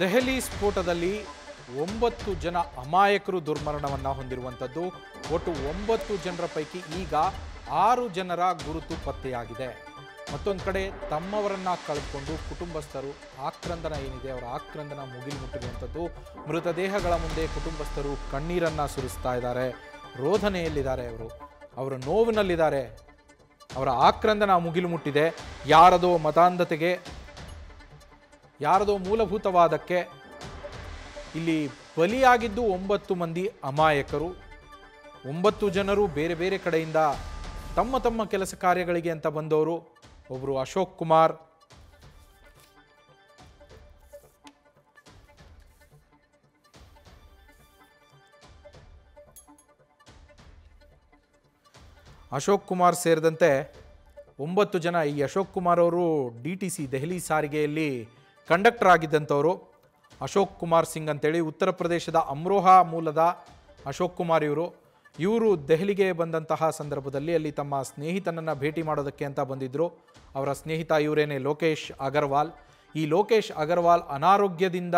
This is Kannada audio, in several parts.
ದೆಹಲಿ ಸ್ಫೋಟದಲ್ಲಿ 9 ಜನ ಅಮಾಯಕರು ದುರ್ಮರಣವನ್ನು ಹೊಂದಿರುವಂಥದ್ದು. ಒಟ್ಟು 9 ಜನರ ಪೈಕಿ ಈಗ 6 ಜನರ ಗುರುತು ಪತ್ತೆಯಾಗಿದೆ. ಮತ್ತೊಂದು ಕಡೆ ತಮ್ಮವರನ್ನ ಕಳೆದುಕೊಂಡು ಕುಟುಂಬಸ್ಥರು ಆಕ್ರಂದನ ಏನಿದೆ ಅವರ ಆಕ್ರಂದನ ಮುಗಿಲು ಮುಟ್ಟಿರುವಂಥದ್ದು. ಮೃತದೇಹಗಳ ಮುಂದೆ ಕುಟುಂಬಸ್ಥರು ಕಣ್ಣೀರನ್ನು ಸುರಿಸ್ತಾ ಇದ್ದಾರೆ, ರೋಧನೆಯಲ್ಲಿದ್ದಾರೆ, ಅವರ ನೋವಿನಲ್ಲಿದ್ದಾರೆ, ಅವರ ಆಕ್ರಂದನ ಮುಗಿಲು ಮುಟ್ಟಿದೆ. ಯಾರದೋ ಮತಾಂಧತೆಗೆ, ಯಾರದೋ ಮೂಲಭೂತವಾದಕ್ಕೆ ಇಲ್ಲಿ ಬಲಿಯಾಗಿದ್ದು 9 ಮಂದಿ ಅಮಾಯಕರು. 9 ಜನರು ಬೇರೆ ಬೇರೆ ಕಡೆಯಿಂದ ತಮ್ಮ ತಮ್ಮ ಕೆಲಸ ಕಾರ್ಯಗಳಿಗೆ ಅಂತ ಬಂದವರು. ಒಬ್ಬರು ಅಶೋಕ್ ಕುಮಾರ್, ಸೇರಿದಂತೆ 9 ಜನ. ಈ ಅಶೋಕ್ ಕುಮಾರ್ ಅವರು DTC ದೆಹಲಿ ಸಾರಿಗೆಯಲ್ಲಿ ಕಂಡಕ್ಟರ್ ಆಗಿದ್ದಂಥವರು. ಅಶೋಕ್ ಕುಮಾರ್ ಸಿಂಗ್ ಅಂತೇಳಿ ಉತ್ತರ ಪ್ರದೇಶದ ಅಮ್ರೋಹಾ ಮೂಲದ ಅಶೋಕ್ ಕುಮಾರ್ ಇವರು ದೆಹಲಿಗೆ ಬಂದಂತಹ ಸಂದರ್ಭದಲ್ಲಿ ಅಲ್ಲಿ ತಮ್ಮ ಸ್ನೇಹಿತನನ್ನು ಭೇಟಿ ಮಾಡೋದಕ್ಕೆ ಅಂತ ಬಂದಿದ್ದರು. ಅವರ ಸ್ನೇಹಿತ ಇವರೇನೆ ಲೋಕೇಶ್ ಅಗರ್ವಾಲ್. ಈ ಲೋಕೇಶ್ ಅಗರ್ವಾಲ್ ಅನಾರೋಗ್ಯದಿಂದ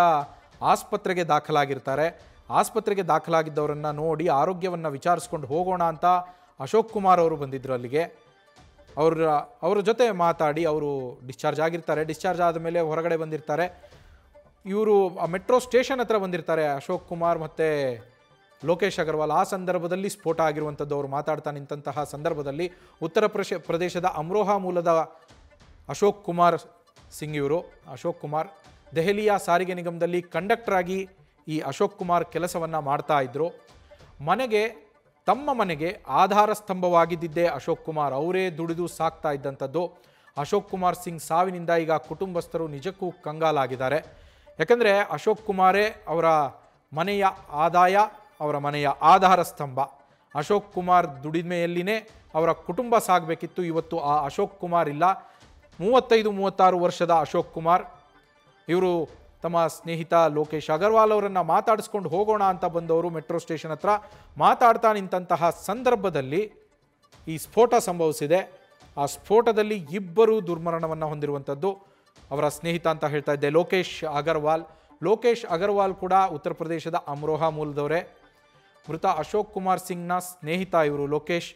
ಆಸ್ಪತ್ರೆಗೆ ದಾಖಲಾಗಿರ್ತಾರೆ. ಆಸ್ಪತ್ರೆಗೆ ದಾಖಲಾಗಿದ್ದವರನ್ನು ನೋಡಿ ಆರೋಗ್ಯವನ್ನು ವಿಚಾರಿಸ್ಕೊಂಡು ಹೋಗೋಣ ಅಂತ ಅಶೋಕ್ ಕುಮಾರ್ ಅವರು ಬಂದಿದ್ದರು ಅಲ್ಲಿಗೆ. ಅವರ ಜೊತೆ ಮಾತಾಡಿ ಅವರು ಡಿಸ್ಚಾರ್ಜ್ ಆಗಿರ್ತಾರೆ. ಡಿಸ್ಚಾರ್ಜ್ ಆದ ಮೇಲೆ ಹೊರಗಡೆ ಬಂದಿರ್ತಾರೆ. ಇವರು ಆ ಮೆಟ್ರೋ ಸ್ಟೇಷನ್ ಹತ್ರ ಬಂದಿರ್ತಾರೆ ಅಶೋಕ್ ಕುಮಾರ್ ಮತ್ತು ಲೋಕೇಶ್ ಅಗರ್ವಾಲ್. ಆ ಸಂದರ್ಭದಲ್ಲಿ ಸ್ಫೋಟ ಆಗಿರುವಂಥದ್ದು. ಅವರು ಮಾತಾಡ್ತಾ ನಿಂತಹ ಸಂದರ್ಭದಲ್ಲಿ ಉತ್ತರ ಪ್ರದೇಶದ ಅಮ್ರೋಹಾ ಮೂಲದ ಅಶೋಕ್ ಕುಮಾರ್ ಸಿಂಗ್ ಅಶೋಕ್ ಕುಮಾರ್ ದೆಹಲಿಯ ಸಾರಿಗೆ ನಿಗಮದಲ್ಲಿ ಕಂಡಕ್ಟರ್ ಆಗಿ ಈ ಅಶೋಕ್ ಕುಮಾರ್ ಕೆಲಸವನ್ನು ಮಾಡ್ತಾ ಇದ್ದರು. ತಮ್ಮ ಮನೆಗೆ ಆಧಾರ ಸ್ತಂಭವಾಗಿದ್ದೇ ಅಶೋಕ್ ಕುಮಾರ್. ಅವರೇ ದುಡಿದು ಸಾಕ್ತಾ ಇದ್ದಂಥದ್ದು. ಅಶೋಕ್ ಕುಮಾರ್ ಸಿಂಗ್ ಸಾವಿನಿಂದ ಈಗ ಕುಟುಂಬಸ್ಥರು ನಿಜಕ್ಕೂ ಕಂಗಾಲಾಗಿದ್ದಾರೆ. ಯಾಕಂದರೆ ಅಶೋಕ್ ಕುಮಾರೇ ಅವರ ಮನೆಯ ಆದಾಯ, ಅವರ ಮನೆಯ ಆಧಾರ ಸ್ತಂಭ. ಅಶೋಕ್ ಕುಮಾರ್ ದುಡಿಮೆಯಲ್ಲಿನೇ ಅವರ ಕುಟುಂಬ ಸಾಗಬೇಕಿತ್ತು. ಇವತ್ತು ಆ ಅಶೋಕ್ ಕುಮಾರ್ ಇಲ್ಲ. 35-36 ವರ್ಷದ ಅಶೋಕ್ ಕುಮಾರ್ ಇವರು ತಮ್ಮ ಸ್ನೇಹಿತ ಲೋಕೇಶ್ ಅಗರ್ವಾಲ್ ಅವರನ್ನು ಮಾತಾಡಿಸ್ಕೊಂಡು ಹೋಗೋಣ ಅಂತ ಬಂದವರು ಮೆಟ್ರೋ ಸ್ಟೇಷನ್ ಹತ್ರ. ಮಾತಾಡ್ತಾ ನಿಂತಹ ಸಂದರ್ಭದಲ್ಲಿ ಈ ಸ್ಫೋಟ ಸಂಭವಿಸಿದೆ. ಆ ಸ್ಫೋಟದಲ್ಲಿ 2 ದುರ್ಮರಣವನ್ನು ಹೊಂದಿರುವಂಥದ್ದು. ಅವರ ಸ್ನೇಹಿತ ಅಂತ ಹೇಳ್ತಾ ಇದ್ದೆ ಲೋಕೇಶ್ ಅಗರ್ವಾಲ್ ಕೂಡ ಉತ್ತರ ಪ್ರದೇಶದ ಅಮ್ರೋಹಾ ಮೂಲದವರೇ. ಮೃತ ಅಶೋಕ್ ಕುಮಾರ್ ಸಿಂಗ್ನ ಸ್ನೇಹಿತ ಲೋಕೇಶ್.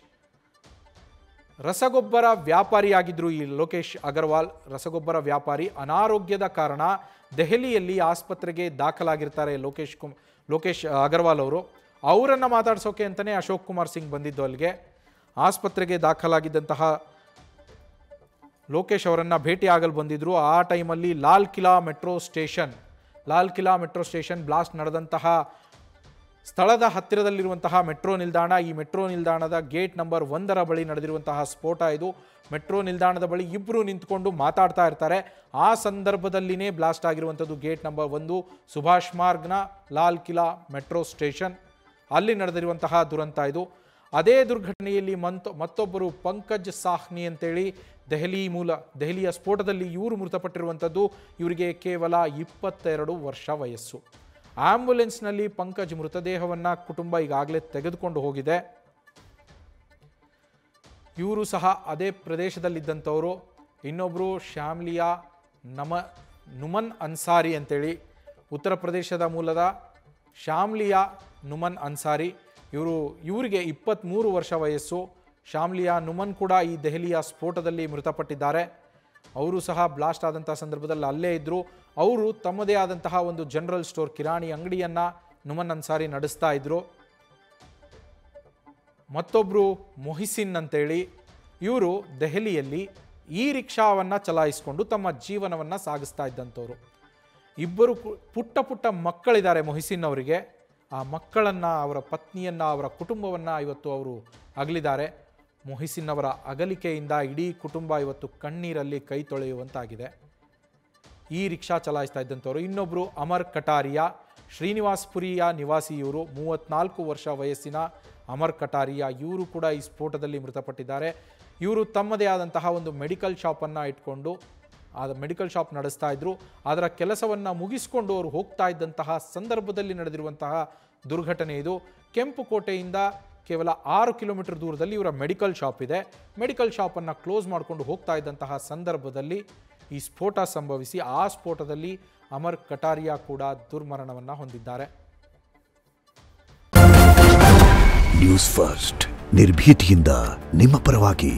ರಸಗೊಬ್ಬರ ವ್ಯಾಪಾರಿಯಾಗಿದ್ದರು ಈ ಲೋಕೇಶ್ ಅಗರ್ವಾಲ್. ರಸಗೊಬ್ಬರ ವ್ಯಾಪಾರಿ. ಅನಾರೋಗ್ಯದ ಕಾರಣ ದೆಹಲಿಯಲ್ಲಿ ಆಸ್ಪತ್ರೆಗೆ ದಾಖಲಾಗಿರ್ತಾರೆ ಲೋಕೇಶ್ ಅಗರ್ವಾಲ್ ಅವರು. ಅವರನ್ನು ಮಾತಾಡ್ಸೋಕೆ ಅಂತಲೇ ಅಶೋಕ್ ಕುಮಾರ್ ಸಿಂಗ್ ಬಂದಿದ್ದು ಅಲ್ಲಿಗೆ. ಆಸ್ಪತ್ರೆಗೆ ದಾಖಲಾಗಿದ್ದಂತಹ ಲೋಕೇಶ್ ಅವರನ್ನು ಭೇಟಿ ಆಗಲು ಬಂದಿದ್ದರು. ಆ ಟೈಮಲ್ಲಿ ಲಾಲ್ ಕಿಲಾ ಮೆಟ್ರೋ ಸ್ಟೇಷನ್ ಬ್ಲಾಸ್ಟ್ ನಡೆದಂತಹ ಸ್ಥಳದ ಹತ್ತಿರದಲ್ಲಿರುವಂತಹ ಮೆಟ್ರೋ ನಿಲ್ದಾಣ. ಈ ಮೆಟ್ರೋ ನಿಲ್ದಾಣದ ಗೇಟ್ ನಂಬರ್ 1 ಬಳಿ ನಡೆದಿರುವಂತಹ ಸ್ಫೋಟ ಇದು. ಮೆಟ್ರೋ ನಿಲ್ದಾಣದ ಬಳಿ 2 ನಿಂತ್ಕೊಂಡು ಮಾತಾಡ್ತಾ ಇರ್ತಾರೆ. ಆ ಸಂದರ್ಭದಲ್ಲಿನೇ ಬ್ಲಾಸ್ಟ್ ಆಗಿರುವಂಥದ್ದು ಗೇಟ್ ನಂಬರ್ 1 ಸುಭಾಷ್ ಮಾರ್ಗ್ನ ಲಾಲ್ ಕಿಲಾ ಮೆಟ್ರೋ ಸ್ಟೇಷನ್. ಅಲ್ಲಿ ನಡೆದಿರುವಂತಹ ದುರಂತ ಇದು. ಅದೇ ದುರ್ಘಟನೆಯಲ್ಲಿ ಮತ್ತೊಬ್ಬರು ಪಂಕಜ್ ಸಾಹ್ನಿ ಅಂತೇಳಿ ದೆಹಲಿಯ ಸ್ಫೋಟದಲ್ಲಿ ಇವರು ಮೃತಪಟ್ಟಿರುವಂಥದ್ದು. ಇವರಿಗೆ ಕೇವಲ 22 ವರ್ಷ ವಯಸ್ಸು. ಆಂಬ್ಯುಲೆನ್ಸ್ನಲ್ಲಿ ಪಂಕಜ್ ಮೃತದೇಹವನ್ನು ಕುಟುಂಬ ಈಗಾಗಲೇ ತೆಗೆದುಕೊಂಡು ಹೋಗಿದೆ. ಇವರು ಸಹ ಅದೇ ಪ್ರದೇಶದಲ್ಲಿದ್ದಂಥವರು. ಇನ್ನೊಬ್ಬರು ಶ್ಯಾಮ್ಲಿಯಾ ನುಮನ್ ಅನ್ಸಾರಿ ಅಂತೇಳಿ ಉತ್ತರ ಪ್ರದೇಶದ ಮೂಲದ ಶ್ಯಾಮ್ಲಿಯಾ ನುಮನ್ ಅನ್ಸಾರಿ. ಇವರಿಗೆ 23 ವರ್ಷ ವಯಸ್ಸು. ಶ್ಯಾಮ್ಲಿಯಾ ನುಮನ್ ಕೂಡ ಈ ದೆಹಲಿಯ ಸ್ಫೋಟದಲ್ಲಿ ಮೃತಪಟ್ಟಿದ್ದಾರೆ. ಅವರು ಸಹ ಬ್ಲಾಸ್ಟ್ ಆದಂಥ ಸಂದರ್ಭದಲ್ಲಿ ಅಲ್ಲೇ ಇದ್ದರು. ಅವರು ತಮ್ಮದೇ ಆದಂತಹ ಒಂದು ಜನರಲ್ ಸ್ಟೋರ್ ಕಿರಾಣಿ ಅಂಗಡಿಯನ್ನು ನುಮನ್ ಅನ್ಸಾರಿ ನಡೆಸ್ತಾ ಇದ್ದರು. ಮತ್ತೊಬ್ಬರು ಮೊಹಿಸಿನ್ ಅಂತೇಳಿ ಇವರು ದೆಹಲಿಯಲ್ಲಿ ಈ ರಿಕ್ಷಾವನ್ನು ಚಲಾಯಿಸಿಕೊಂಡು ತಮ್ಮ ಜೀವನವನ್ನು ಸಾಗಿಸ್ತಾ ಇದ್ದಂಥವ್ರು. 2 ಪುಟ್ಟ ಮಕ್ಕಳಿದ್ದಾರೆ ಮೊಹಿಸಿನ್ ಅವರಿಗೆ. ಆ ಮಕ್ಕಳನ್ನು, ಅವರ ಪತ್ನಿಯನ್ನು, ಅವರ ಕುಟುಂಬವನ್ನು ಇವತ್ತು ಅವರು ಅಗಲಿದ್ದಾರೆ. ಮೊಹಿಸಿನ್ ಅವರ ಅಗಲಿಕೆಯಿಂದ ಇಡೀ ಕುಟುಂಬ ಇವತ್ತು ಕಣ್ಣೀರಲ್ಲಿ ಕೈ ತೊಳೆಯುವಂತಾಗಿದೆ. ಈ ರಿಕ್ಷಾ ಚಲಾಯಿಸ್ತಾ ಇದ್ದಂಥವ್ರು. ಇನ್ನೊಬ್ಬರು ಅಮರ್ ಕಟಾರಿಯಾ, ಶ್ರೀನಿವಾಸ್ಪುರಿಯ ನಿವಾಸಿ. ಇವರು 34 ವರ್ಷ ವಯಸ್ಸಿನ ಅಮರ್ ಕಟಾರಿಯಾ. ಇವರು ಕೂಡ ಈ ಸ್ಫೋಟದಲ್ಲಿ ಮೃತಪಟ್ಟಿದ್ದಾರೆ. ಇವರು ತಮ್ಮದೇ ಆದಂತಹ ಒಂದು ಮೆಡಿಕಲ್ ಶಾಪನ್ನು ಇಟ್ಕೊಂಡು ಮೆಡಿಕಲ್ ಶಾಪ್ ನಡೆಸ್ತಾ ಇದ್ದರು. ಅದರ ಕೆಲಸವನ್ನು ಮುಗಿಸ್ಕೊಂಡು ಅವರು ಹೋಗ್ತಾ ಇದ್ದಂತಹ ಸಂದರ್ಭದಲ್ಲಿ ನಡೆದಿರುವಂತಹ ದುರ್ಘಟನೆ ಇದು. ಕೆಂಪುಕೋಟೆಯಿಂದ ಕೇವಲ 6 ಕಿಲೋಮೀಟರ್ ದೂರದಲ್ಲಿ ಇವರ ಮೆಡಿಕಲ್ ಶಾಪ್ ಇದೆ. ಮೆಡಿಕಲ್ ಶಾಪನ್ನು ಕ್ಲೋಸ್ ಮಾಡಿಕೊಂಡು ಹೋಗ್ತಾ ಇದ್ದಂತಹ ಸಂದರ್ಭದಲ್ಲಿ ಈ ಸ್ಫೋಟ ಸಂಭವಿಸಿ ಆ ಸ್ಫೋಟದಲ್ಲಿ ಅಮರ್ ಕಟಾರಿಯಾ ಕೂಡ ದುರ್ಮರಣವನ್ನು ಹೊಂದಿದ್ದಾರೆ. ನ್ಯೂಸ್ ಫಸ್ಟ್ ನಿರ್ಭೀತಿಯಿಂದ ನಿಮ್ಮ ಪರವಾಗಿ.